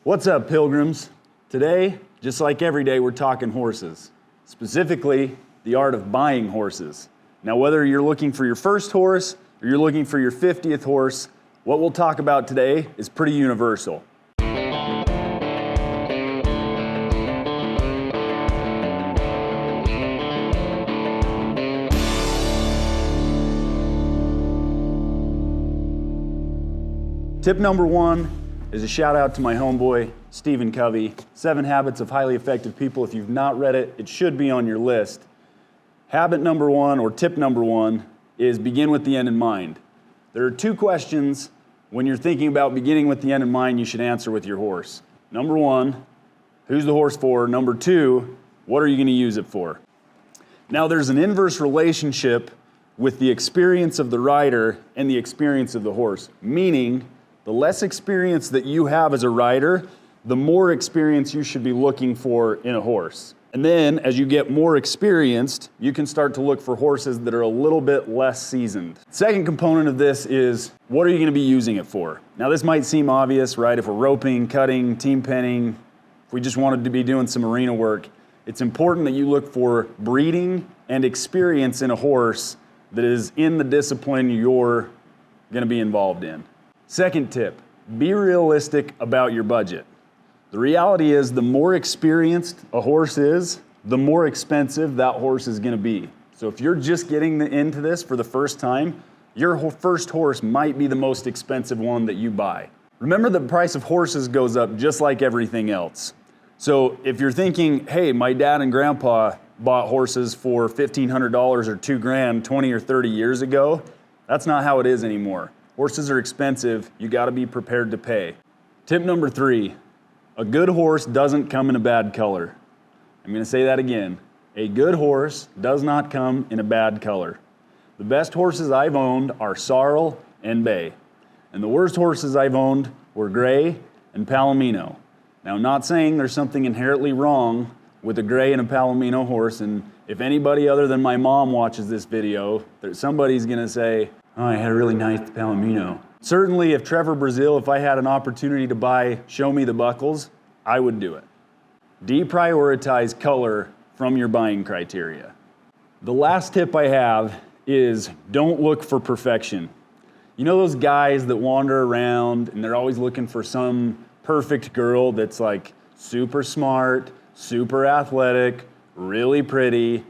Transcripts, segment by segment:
What's up, pilgrims? Today, just like every day, we're talking horses. Specifically, the art of buying horses. Now, whether you're looking for your first horse or you're looking for your 50th horse, what we'll talk about today is pretty universal. Tip number one is a shout out to my homeboy, Steven Covey, 7 Habits of Highly Effective People. If you've not read it, it should be on your list. Habit number one, or tip number one, is begin with the end in mind. There are 2 questions when you're thinking about beginning with the end in mind you should answer with your horse. Number 1, who's the horse for? Number 2, what are you going to use it for? Now, there's an inverse relationship with the experience of the rider and the experience of the horse, meaning the less experience that you have as a rider, the more experience you should be looking for in a horse. And then, as you get more experienced, you can start to look for horses that are a little bit less seasoned. Second component of this is, what are you going to be using it for? Now, this might seem obvious, right? If we're roping, cutting, team penning, if we just wanted to be doing some arena work, it's important that you look for breeding and experience in a horse that is in the discipline you're going to be involved in. Second tip, be realistic about your budget. The reality is the more experienced a horse is, the more expensive that horse is going to be. So if you're just getting into this for the first time, your first horse might be the most expensive one that you buy. Remember, the price of horses goes up just like everything else. So if you're thinking, hey, my dad and grandpa bought horses for $1,500 or $2,000 20 or 30 years ago, that's not how it is anymore. Horses are expensive. You got to be prepared to pay. Tip number 3, a good horse doesn't come in a bad color. I'm going to say that again. A good horse does not come in a bad color. The best horses I've owned are sorrel and bay. And the worst horses I've owned were gray and palomino. Now, I'm not saying there's something inherently wrong with a gray and a palomino horse, and if anybody other than my mom watches this video, somebody's going to say, oh, I had a really nice palomino. Certainly, if Trevor Brazil, if I had an opportunity to buy Show Me the Buckles, I would do it. Deprioritize color from your buying criteria. The last tip I have is don't look for perfection. You know those guys that wander around and they're always looking for some perfect girl that's like super smart, super athletic, really pretty,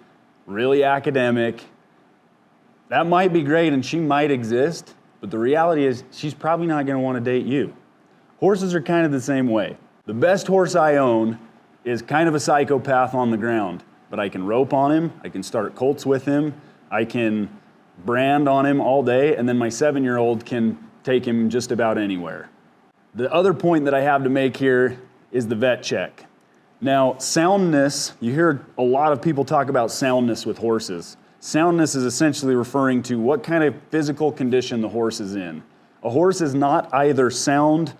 really academic. That might be great and she might exist, but the reality is she's probably not going to want to date you. Horses are kind of the same way. The best horse I own is kind of a psychopath on the ground, but I can rope on him, I can start colts with him, I can brand on him all day, and then my 7-year-old can take him just about anywhere. The other point that I have to make here is the vet check. Now, soundness, you hear a lot of people talk about soundness with horses. Soundness is essentially referring to what kind of physical condition the horse is in. A horse is not either sound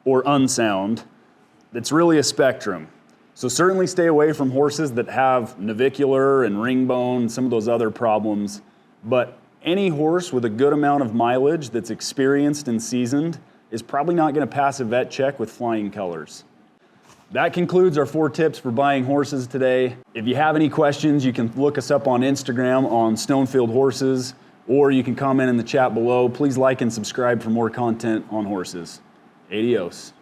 or unsound. It's really a spectrum. So certainly stay away from horses that have navicular and ring bone, some of those other problems. But any horse with a good amount of mileage that's experienced and seasoned is probably not going to pass a vet check with flying colors. That concludes our 4 tips for buying horses today. If you have any questions, you can look us up on Instagram on Stonefield Horses, or you can comment in the chat below. Please like and subscribe for more content on horses. Adios.